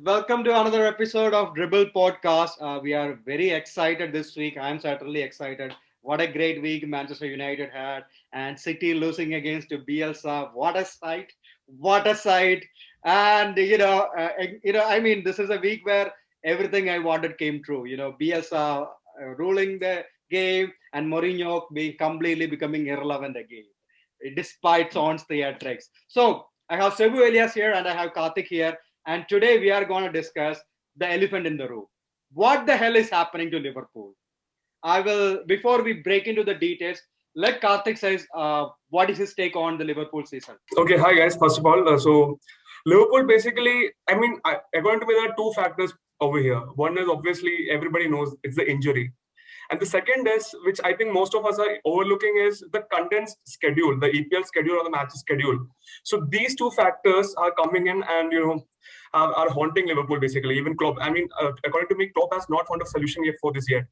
Welcome to another episode of Dribble Podcast. We are very excited this week. I'm certainly excited. What a great week Manchester United had, and City losing against Bielsa. What a sight! What a sight! And I mean, this is a week where everything I wanted came true. Bielsa ruling the game and Mourinho being completely becoming irrelevant again, despite Son's theatrics. So I have Sebu Elias here and I have Karthik here, and today we are going to discuss the elephant in the room. What the hell is happening to Liverpool? I will, before we break into the details, let Karthik says what is his take on the Liverpool season. Okay, hi guys. First of all, so Liverpool basically, according to me, there are two factors over here. One is obviously everybody knows it's the injury. And the second is, which I think most of us are overlooking, is the condensed schedule, the EPL schedule or the match schedule. So these two factors are coming in and, are haunting Liverpool basically. Even Klopp, according to me, Klopp has not found a solution yet for this yet.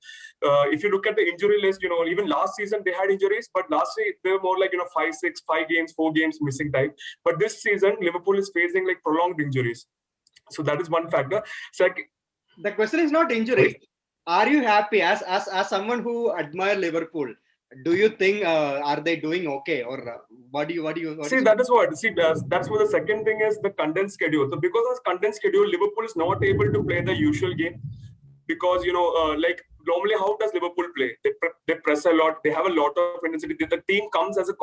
If you look at the injury list, even last season they had injuries, but last year they were more like, 5 games, 4 games missing time. But this season, Liverpool is facing like prolonged injuries. So that is one factor. The question is not injuries. Are you happy as someone who admire Liverpool? Do you think are they doing okay, or what do you see? That is what that's what the second thing is, the condensed schedule. So because of condensed schedule, Liverpool is not able to play the usual game because like normally how does Liverpool play? They press a lot. They have a lot of intensity. The team comes as a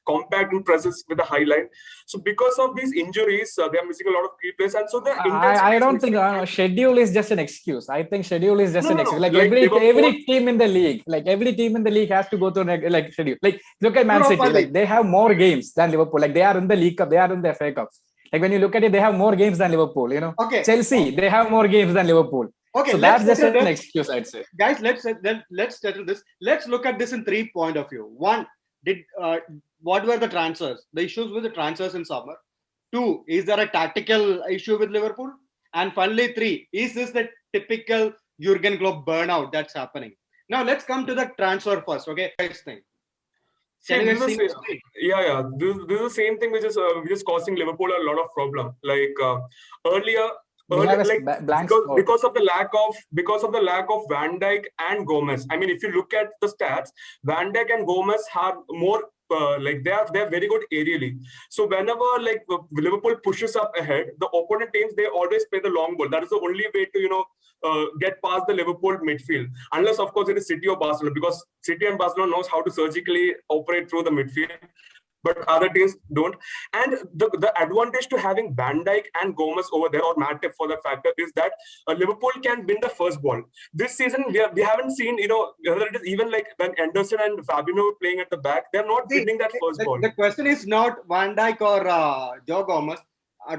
compact and presses with a high line. So because of these injuries, they are missing a lot of key players, and so the intensity. I don't think schedule is just an excuse. I think schedule is just an excuse. Like every team in the league, has to go through like schedule. Like look at Man City. Like they have more games than Liverpool. Like they are in the League Cup. They are in the FA Cup. Like when you look at it, they have more games than Liverpool. Okay. Chelsea, they have more games than Liverpool. Okay, so that's just an excuse, I'd say. Guys, let's settle this. Let's look at this in 3 point of view. One, what were the transfers? The issues with the transfers in summer. 2, is there a tactical issue with Liverpool? And finally, 3, is this the typical Jurgen Klopp burnout that's happening? Now let's come to the transfer first. Okay, first thing. This is the same thing which is causing Liverpool a lot of problem. Like earlier, because of the lack of Van Dijk and Gomez. I mean, if you look at the stats, Van Dijk and Gomez have more they are very good aerially. So whenever Liverpool pushes up ahead, the opponent teams, they always play the long ball. That is the only way to get past the Liverpool midfield, unless of course it is City or Barcelona, because City and Barcelona knows how to surgically operate through the midfield, but other teams don't. And the advantage to having Van Dijk and Gomez over there, or Matip for that factor, is that Liverpool can win the first ball. This season, we haven't seen, whether it is even like when Anderson and Fabinho were playing at the back, they're not winning that first ball. The question is not Van Dijk or Joe Gomez.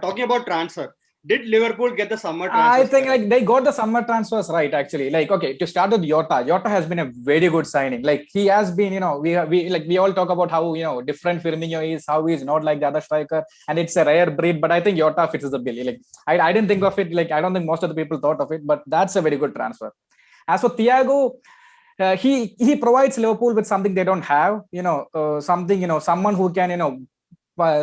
Talking about transfer. Did Liverpool get the summer transfers? I think they got the summer transfers right, actually. To start with Jota. Jota has been a very good signing. He has been, we all talk about how, different Firmino is, how he's not like the other striker, and it's a rare breed, but I think Jota fits the bill. I didn't think of it, I don't think most of the people thought of it, but that's a very good transfer. As for Thiago, he provides Liverpool with something they don't have, someone who can,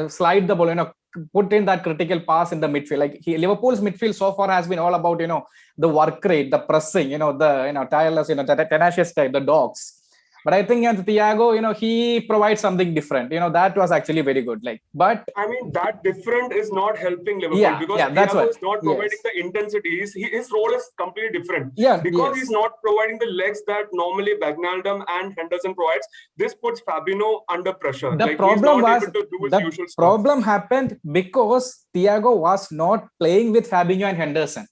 slide the ball, put in that critical pass in the midfield. Liverpool's midfield so far has been all about the work rate, the pressing, the tireless, the tenacious type, the dogs. But I think Thiago, he provides something different. That was actually very good. But I mean, that different is not helping Liverpool because Thiago is not providing the intensity. His role is completely different. Because he's not providing the legs that normally Wijnaldum and Henderson provides. This puts Fabinho under pressure. The problem happened because Thiago was not playing with Fabinho and Henderson.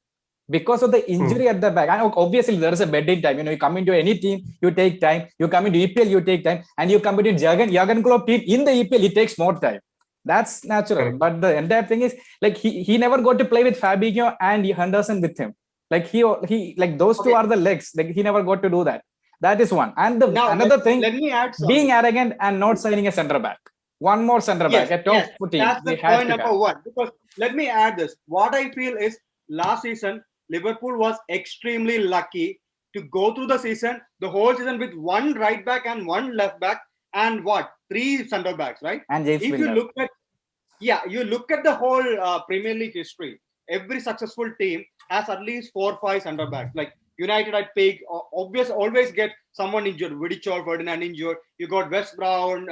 Because of the injury at the back. And obviously, there is a bedding time. You come into any team, you take time. You come into EPL, you take time. And you come into Jurgen Klopp team, in the EPL, it takes more time. That's natural. But the entire thing is, he never got to play with Fabinho and Henderson with him. Those two are the legs. He never got to do that. That is one. And another thing, let me add something. Being arrogant and not signing a centre back. One more centre back. Team. That's the point number one. Because let me add this. What I feel is last season, Liverpool was extremely lucky to go through the season, the whole season, with one right back and one left back and 3 centre backs, right? And James Milner. You look at the whole Premier League history, every successful team has at least 4 or 5 center backs. Like United at peak, always get someone injured. Vidic or Ferdinand injured. You got West Brown,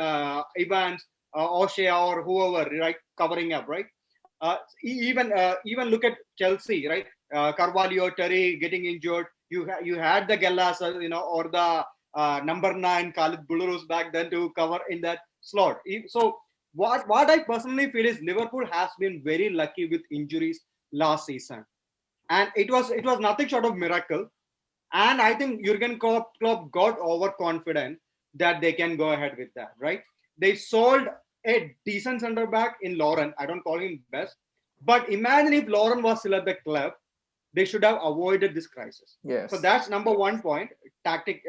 Evans, O'Shea or whoever, right, covering up, right? Even look at Chelsea, right? Carvalho, Terry getting injured. You had the Gallas, or the number 9 Khalid Bulurus back then to cover in that slot. So what I personally feel is Liverpool has been very lucky with injuries last season, and it was nothing short of miracle. And I think Jurgen Klopp got overconfident that they can go ahead with that, right? They sold a decent center back in Lauren. I don't call him best, but imagine if Lauren was still at the club, they should have avoided this crisis. Yes. So that's number 1 point, tactic,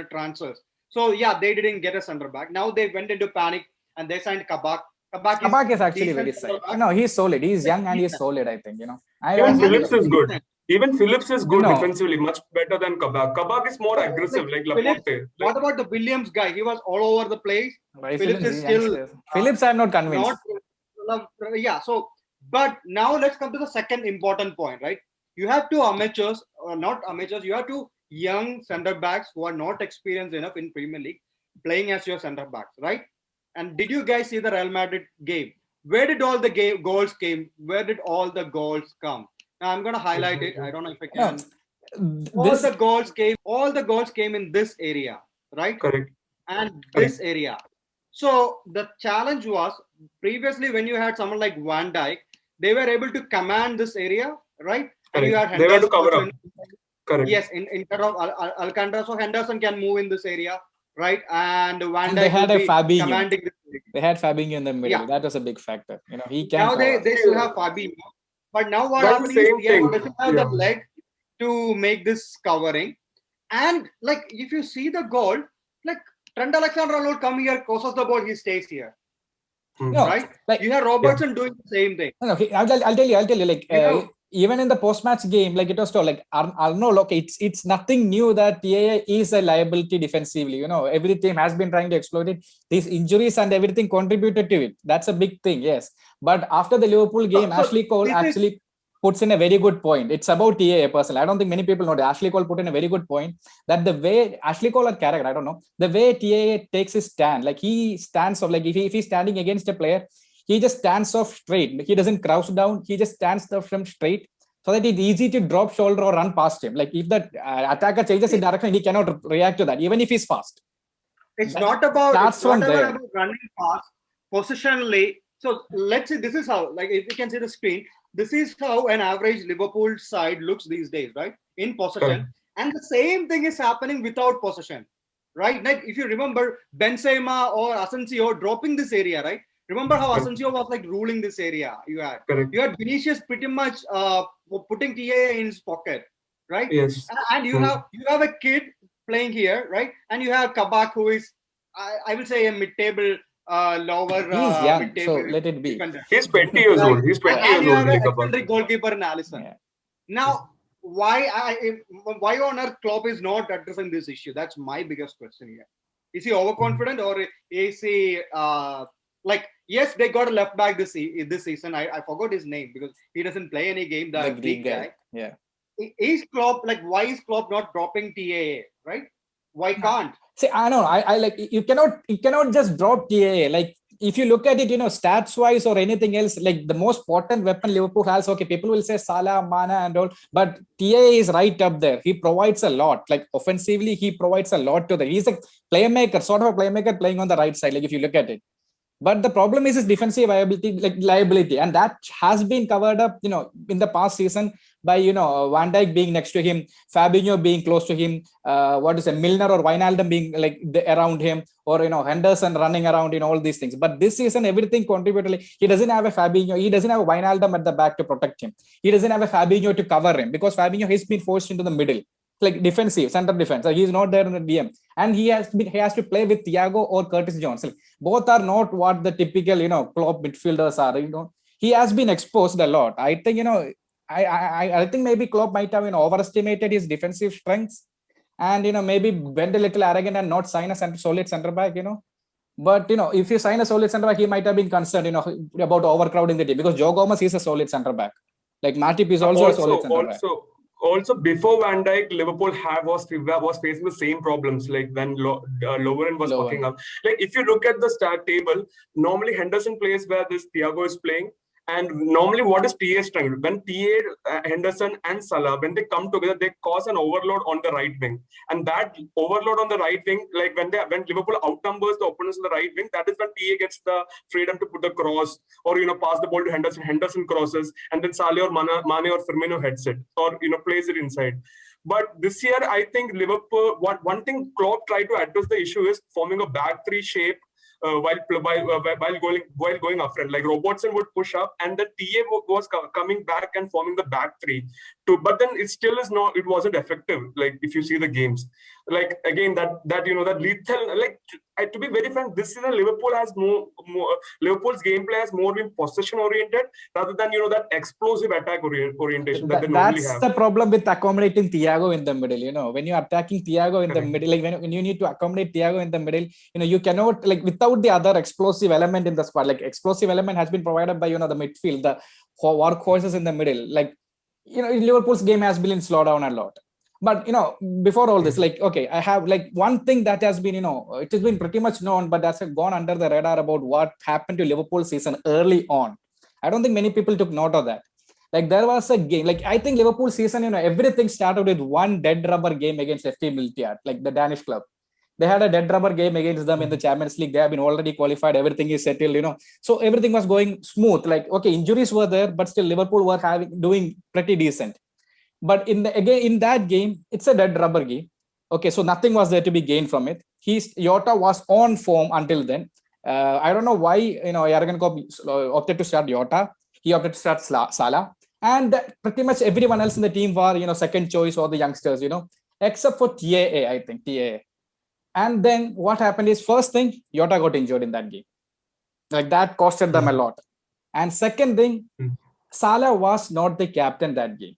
transfers. So yeah, they didn't get a center back. Now they went into panic and they signed Kabak. Kabak is actually very solid. No, he's solid. He's young and he's solid, I think, Even Phillips is good. Even Phillips is good defensively, much better than Kabak. Kabak is more aggressive, like Laporte. What about the Williams guy? He was all over the place. Phillips is still... Phillips, I'm not convinced. So, but now let's come to the second important point, right? You have 2 amateurs, or not amateurs, you have 2 young center backs who are not experienced enough in Premier League playing as your center backs, right? And did you guys see the Real Madrid game? Where did all the goals came? Where did all the goals come? Now I'm going to highlight it. I don't know if I can. All the goals came in this area, right? Correct. And this area. So the challenge was, previously when you had someone like Van Dijk, they were able to command this area, right? And you had they were to cover up. Correct. Yes, instead of Alcantara, so Henderson can move in this area, right? And Van Dijk they had a Fabinho. Commanding this area. They had Fabinho in the middle. Yeah. That was a big factor. He can. Now they still have Fabinho, but now what happens is Thiago doesn't have the leg to make this covering. And like if you see the goal, like Trent Alexander-Arnold come here, crosses the ball, he stays here. No, right? Like you have Robertson doing the same thing. No, I'll tell you. Like even in the post-match game, like it was told, like Arnold, okay, it's nothing new that TAA is a liability defensively. Every team has been trying to exploit it. These injuries and everything contributed to it. That's a big thing, yes. But after the Liverpool game, Ashley Cole actually puts in a very good point. It's about TAA personally. I don't think many people know that. Ashley Cole put in a very good point that the way Ashley Cole or Carragher, I don't know, the way TAA takes his stand, like he stands off, like if he's standing against a player, he just stands off straight. He doesn't crouch down. He just stands off from straight so that it's easy to drop shoulder or run past him. Like if the attacker changes in direction, he cannot react to that, even if he's fast. It's not about running fast, positionally. So let's say this is how, like if you can see the screen, this is how an average Liverpool side looks these days, right? In possession. And the same thing is happening without possession, right? Like if you remember Benzema or Asensio dropping this area, right? Remember how Asensio was like ruling this area? You had Vinicius pretty much putting TAA in his pocket, right? Yes. And you have a kid playing here, right? And you have Kabak, who is I will say a mid-table lower. He's young, so let it be. Defender. He's 20 years old. He's 20 years old. You have a secondary goalkeeper in Alisson. Yeah. Now, why on earth Klopp is not addressing this issue? That's my biggest question here. Is he overconfident or is he yes, they got a left back this season. I forgot his name because he doesn't play any game. The Greek guy. Yeah. Is Klopp why is Klopp not dropping TAA, right? Why can't? See, I know. I like you cannot just drop TAA. Like if you look at it, stats wise or anything else, like the most potent weapon Liverpool has. Okay, people will say Salah, Mana, and all, but TAA is right up there. He provides a lot. Like offensively, he provides a lot to them. He's a playmaker, sort of a playmaker playing on the right side. Like if you look at it. But the problem is his defensive liability, and that has been covered up, in the past season by, Van Dijk being next to him, Fabinho being close to him, Milner or Wijnaldum being around him, or, Henderson running around, all these things. But this season, everything contributed. He doesn't have a Fabinho. He doesn't have a Wijnaldum at the back to protect him. He doesn't have a Fabinho to cover him because Fabinho has been forced into the middle. Like defensive, center defense. So he's not there in the DM. And he has to play with Thiago or Curtis Jones. Like, both are not what the typical, Klopp midfielders are. He has been exposed a lot. I think, I think maybe Klopp might have overestimated his defensive strengths and, maybe went a little arrogant and not sign a solid center back, But, if you sign a solid center back, he might have been concerned, about overcrowding the team because Joe Gomez is a solid center back. Like Matip is also a solid centre back. Also, before Van Dijk, Liverpool was facing the same problems. Like when Lovren was fucking up. Like if you look at the start table, normally Henderson plays where this Thiago is playing. And normally, what is TA's strength? When TA, Henderson, and Salah, when they come together, they cause an overload on the right wing. And that overload on the right wing, like when Liverpool outnumbers the opponents on the right wing, that is when TA gets the freedom to put the cross or pass the ball to Henderson. Henderson crosses, and then Salah or Mane or Firmino heads it or plays it inside. But this year, I think Liverpool. One thing Klopp tried to address the issue is forming a back three shape while going up front. Like Robertson would push up, and the TA was coming back and forming the back three. But then it still is not. It wasn't effective. Like if you see the games, like again that lethal. Like to be very frank, this season Liverpool has more Liverpool's gameplay has more been possession oriented rather than that explosive attack orientation that they normally have. That's the problem with accommodating Thiago in the middle. When you're attacking Thiago in the middle, like when you need to accommodate Thiago in the middle, you cannot, like, without the other explosive element in the squad. Like explosive element has been provided by the midfield, the workhorses in the middle. Like Liverpool's game has been slowed down a lot. But before all this, like, okay, I have like one thing that has been it has been pretty much known, but that's gone under the radar about what happened to Liverpool season early on. I don't think many people took note of that. Like there was a game, like I think Liverpool season, everything started with one dead rubber game against FT Miltiad, like the Danish club. They had a dead rubber game against them in the Champions League. They have been already qualified. Everything is settled, So everything was going smooth. Like, okay, injuries were there, but still Liverpool were doing pretty decent. But in that game, it's a dead rubber game. Okay, so nothing was there to be gained from it. Jota was on form until then. I don't know why Jurgen Klopp opted to start Jota. He opted to start Salah, and pretty much everyone else in the team were second choice or the youngsters, except for TAA, I think TAA. And then what happened is, first thing, Jota got injured in that game. Like that costed them a lot. And second thing, Salah was not the captain that game.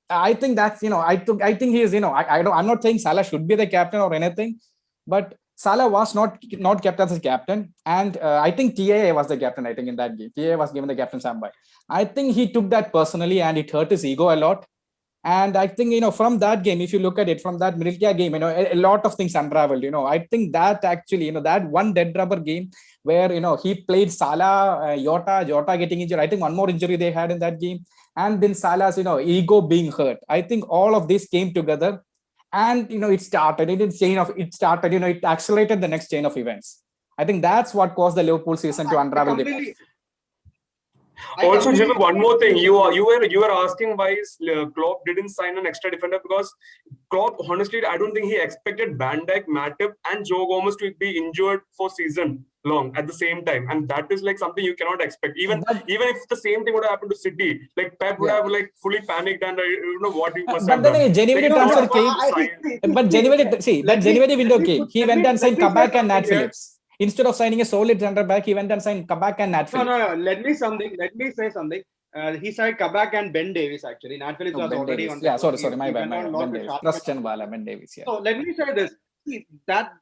I think that's I think he is I'm not saying Salah should be the captain or anything, but Salah was not kept as a captain, and I think TAA was the captain. I think in that game, TAA was given the captain standby. I think he took that personally, and it hurt his ego a lot. And I think from that game, if you look at it from that Miltia game, a lot of things unraveled. I think that actually that one dead rubber game where he played Salah, Jota getting injured. I think one more injury they had in that game, and then Salah's ego being hurt. I think all of this came together, and it started. It accelerated the next chain of events. I think that's what caused the Liverpool season to unravel the most. Also, Jimmy, one more thing. You were asking why Klopp didn't sign an extra defender, because Klopp, honestly, I don't think he expected Van Dijk, Matip, and Joe Gomez to be injured for season long at the same time, and that is like something you cannot expect. Even if the same thing would have happened to City, like Pep would have like fully panicked and what he must have done. But then January transfer came. But January window came. He went and signed Kabak and Nat Phillips. Instead of signing a solid center back, he went and signed Kabak and Nat Phillips. No. Let me say something. He signed Kabak and Ben Davies actually. Nat Phillips was already on. Yeah, sorry, my bad. Ben Davies. Christian Bala, Ben Davies. Yeah. So let me say this. See, that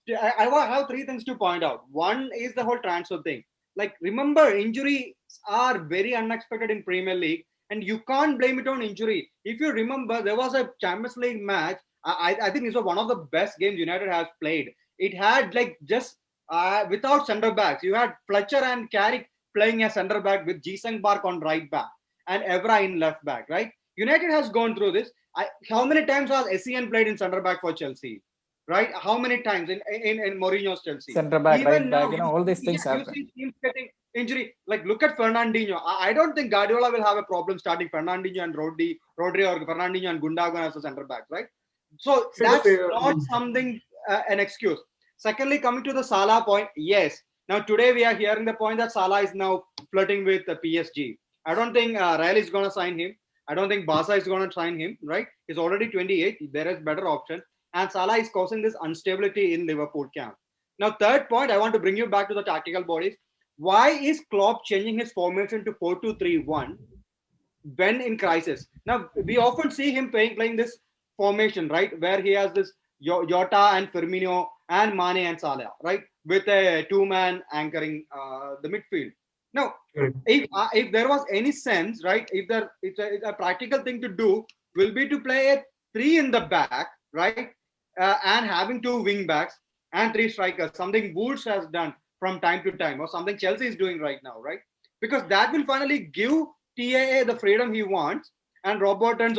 I have three things to point out. One is the whole transfer thing. Like, remember, injuries are very unexpected in Premier League, and you can't blame it on injury. If you remember, there was a Champions League match. I think this was one of the best games United has played. It had like just without centre backs, you had Fletcher and Carrick playing as centre back with Jisung Park on right back and Evra in left back, right? United has gone through this. How many times has SEN played in centre back for Chelsea, right? How many times in Mourinho's Chelsea? Centre back, even right back, all these things happen. You see teams getting injury. Like, look at Fernandinho. I don't think Guardiola will have a problem starting Fernandinho and Rodri or Fernandinho and Gundogan as a centre back, right? So that's not something an excuse. Secondly, coming to the Salah point, yes. Now today we are hearing the point that Salah is now flirting with the PSG. I don't think Real is going to sign him. I don't think Barca is going to sign him, right? He's already 28. There is better option. And Salah is causing this instability in Liverpool camp. Now, third point, I want to bring you back to the tactical bodies. Why is Klopp changing his formation to 4-2-3-1 when in crisis? Now, we often see him playing this formation, right? Where he has this Jota and Firmino and Mane and Salah, right? With a two-man anchoring the midfield. Now, if there was any sense, right? If there, it's a practical thing to do will be to play a three in the back, right? And having two wing backs and three strikers, something Wolves has done from time to time, or something Chelsea is doing right now, right? Because that will finally give TAA the freedom he wants, and Robertson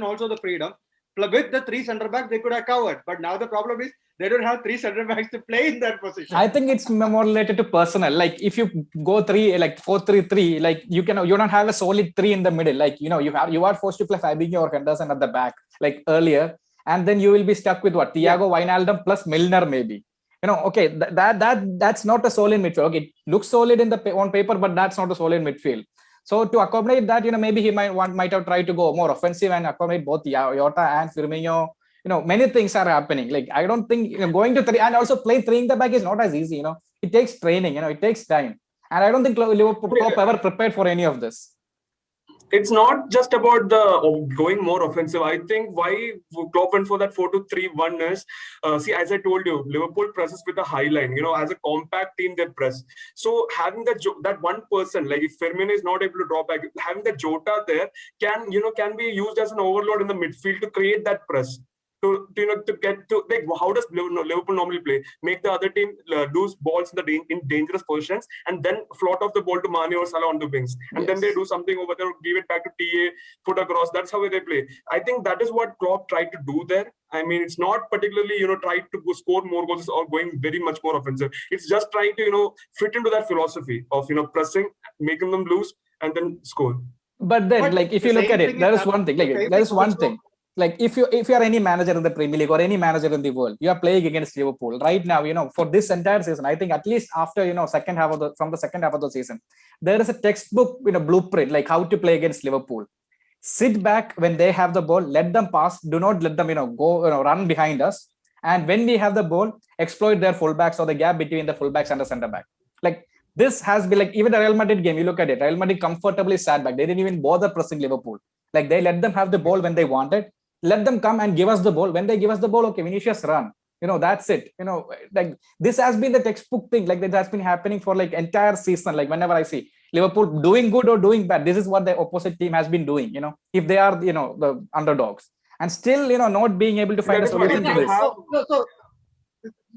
also the freedom. With the three centre backs, they could have covered. But now the problem is they don't have three centre backs to play in that position. I think it's more related to personnel. Like if you go 4-3-3, like you don't have a solid three in the middle. Like you are forced to play Fabinho or Henderson at the back like earlier, and then you will be stuck with what Thiago, Wijnaldum plus Milner maybe. Okay, that's not a solid midfield. Okay, it looks solid on paper, but that's not a solid midfield. So to accommodate that, maybe he might have tried to go more offensive and accommodate both Jota and Firmino. Many things are happening. Like I don't think going to three and also playing three in the back is not as easy. It takes training. It takes time, and I don't think Liverpool ever prepared for any of this. It's not just about the going more offensive. I think why Klopp went for that 4-2-3-1 is, see, as I told you, Liverpool presses with a high line. As a compact team, they press. So having that one person, like if Firmino is not able to draw back, having the Jota there can be used as an overload in the midfield to create that press. To get to, like, how does Liverpool normally play? Make the other team lose balls in dangerous positions, and then float off the ball to Mane or Salah on the wings, and then they do something over there, give it back to TA, put across. That's how they play. I think that is what Klopp tried to do there. I mean, it's not particularly tried to score more goals or going very much more offensive. It's just trying to fit into that philosophy of pressing, making them lose, and then score. But then, like if you look at it, there is one thing. Like there is one thing. Like if you are any manager in the Premier League or any manager in the world, you are playing against Liverpool right now. For this entire season, I think at least after from the second half of the season, there is a textbook blueprint like how to play against Liverpool. Sit back when they have the ball, let them pass. Do not let them go run behind us. And when we have the ball, exploit their fullbacks or the gap between the fullbacks and the centre back. Like this has been like even the Real Madrid game. You look at it, Real Madrid comfortably sat back. They didn't even bother pressing Liverpool. Like they let them have the ball when they wanted. Let them come and give us the ball. When they give us the ball, okay, Vinicius run. That's it. Like this has been the textbook thing. Like that has been happening for like entire season. Like whenever I see Liverpool doing good or doing bad, this is what the opposite team has been doing. If they are the underdogs and still not being able to find a solution to this.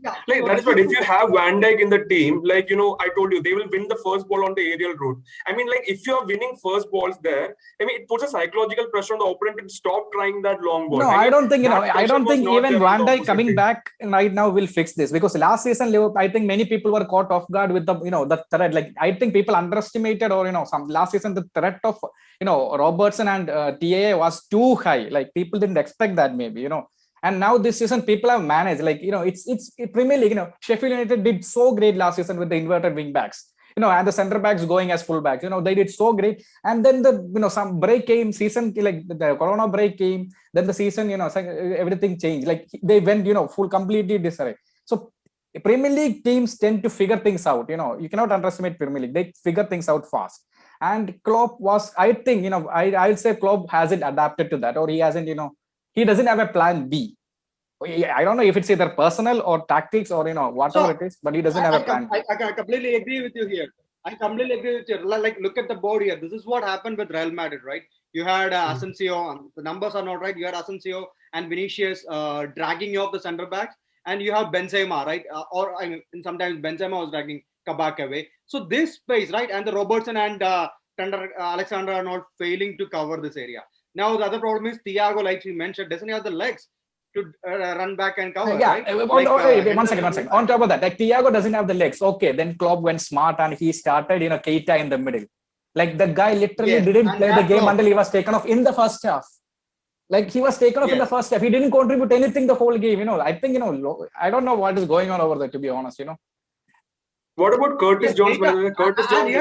That is what if you have Van Dijk in the team, like I told you, they will win the first ball on the aerial route. I mean, like if you are winning first balls there, I mean it puts a psychological pressure on the opponent to stop trying that long ball. No, I don't think I don't think even Van Dijk coming back right now will fix this, because last season Liverpool, I think many people were caught off guard with the the threat. Like I think people underestimated or some last season the threat of Robertson and TAA was too high. Like people didn't expect that maybe And now this season, people have managed. Like it's Premier League. Sheffield United did so great last season with the inverted wing backs. And the centre backs going as full backs. They did so great. And then the some break came, season like the Corona break came. Then the season, everything changed. Like they went, full completely disarray. So Premier League teams tend to figure things out. You cannot underestimate Premier League. They figure things out fast. And Klopp was, I think, I'll say Klopp hasn't adapted to that, or he hasn't, he doesn't have a plan B. I don't know if it's either personal or tactics or whatever it is, but he doesn't have a plan. I completely agree with you here. Like look at the board here. This is what happened with Real Madrid, right? You had Asensio. The numbers are not right. You had Asensio and Vinicius dragging you off the centre backs, and you have Benzema, right? Sometimes Benzema was dragging Kabak away. So this space, right, and the Robertson and Alexander are not failing to cover this area. Now the other problem is Thiago, like we mentioned, doesn't have the legs to run back and cover. Yeah, right? One second. On top of that, like Thiago doesn't have the legs. Okay, then Klopp went smart and he started, Keita in the middle. Like the guy literally didn't play the game until he was taken off in the first half. Like he was taken off in the first half. He didn't contribute anything the whole game. I think I don't know what is going on over there, to be honest. What about Curtis Jones? Curtis Jones.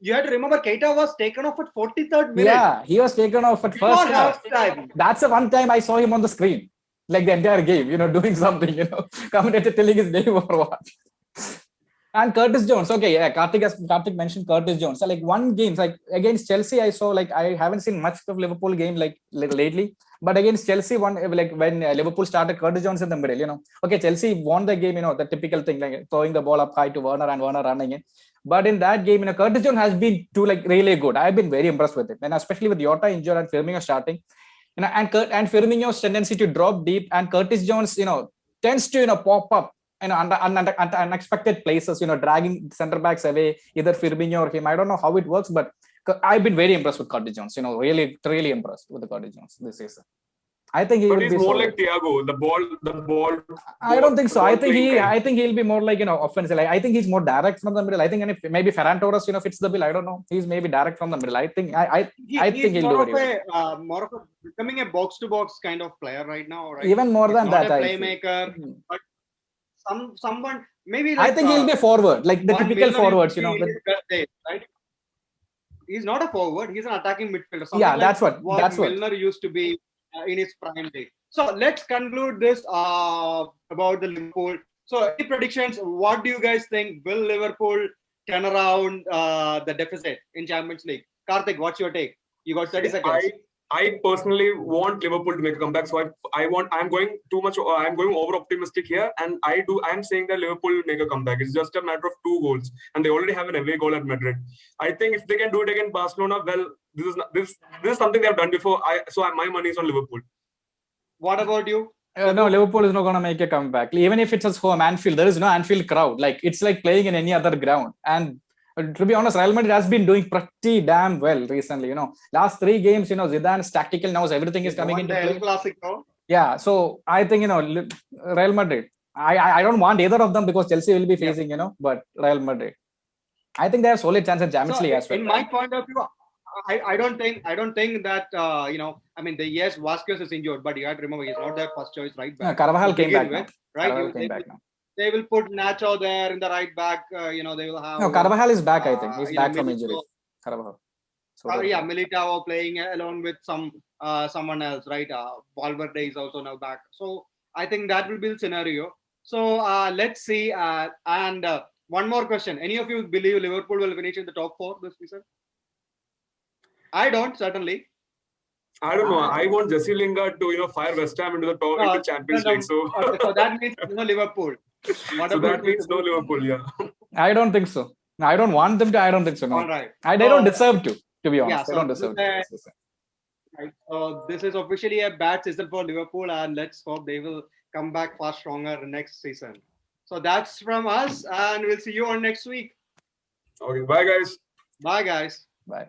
You had to remember Keita was taken off at 43rd minute. Yeah, he was taken off at first half. That's the one time I saw him on the screen. Like the entire game, doing something, commentator telling his name or what. And Curtis Jones. Okay, yeah, Karthik mentioned Curtis Jones. So like one game, like against Chelsea, I saw like I haven't seen much of Liverpool game like lately. But against Chelsea, when Liverpool started Curtis Jones in the middle, okay, Chelsea won the game, the typical thing, like throwing the ball up high to Werner and Werner running in. But in that game, Curtis Jones has been too really good. I've been very impressed with him, and especially with Jota injured and Firmino starting, and Firmino's tendency to drop deep, and Curtis Jones, tends to pop up under unexpected places, dragging center backs away, either Firmino or him. I don't know how it works, but I've been very impressed with Curtis Jones. Really, really impressed with the Curtis Jones this season. I think he will be more like Thiago. The ball. I don't think so. I think he'll be more like offensive. I think he's more direct from the middle. I think maybe Ferran Torres fits the bill. I don't know. He's maybe direct from the middle. I think he'll do very well. More of a becoming a box to box kind of player right now. Right? Even more than that, not a playmaker, but someone maybe. I think he'll be forward, like the typical forwards. Right? He's not a forward. He's an attacking midfielder. Yeah, that's what Milner used to be in his prime day. So let's conclude this about the Liverpool. So any predictions? What do you guys think? Will Liverpool turn around the deficit in Champions League? Karthik, what's your take? You got 30 seconds. I personally want Liverpool to make a comeback. So I'm going over optimistic here, and I'm saying that Liverpool will make a comeback. It's just a matter of 2 goals, and they already have an away goal at Madrid. I think if they can do it against Barcelona, well, this is something they have done before. My money is on Liverpool. What about you? No, Liverpool is not going to make a comeback. Even if it's at home, Anfield, there is no Anfield crowd. It's like playing in any other ground. And to be honest, Real Madrid has been doing pretty damn well recently. Last 3 games, Zidane's tactical now, everything is coming into play. Classico. Yeah, so I think Real Madrid. I don't want either of them because Chelsea will be facing, but Real Madrid. I think they have solid chance in Champions League as well. In my point of view, I don't think that yes, Vasquez is injured, but you have to remember he's not their first choice right back. No, Carvajal came back now. Right? Carvajal came back now. They will put Nacho there in the right back. They will have. No, Carvajal is back. I think he's back from injury. Carvajal. Militao playing along with someone else, right? Valverde is also now back. So I think that will be the scenario. So let's see. And one more question: any of you believe Liverpool will finish in the top 4 this season? I don't, certainly. I don't know. I want Jesse Lingard to fire West Ham into the top into Champions League. So that means Liverpool. So that means no Liverpool, yeah. I don't think so. I don't want them to. I don't think so. No. All right. They don't deserve to be honest. Yeah, they don't deserve to. Right. So this is officially a bad season for Liverpool, and let's hope they will come back far stronger next season. So that's from us, and we'll see you on next week. Okay. Bye, guys. Bye, guys. Bye.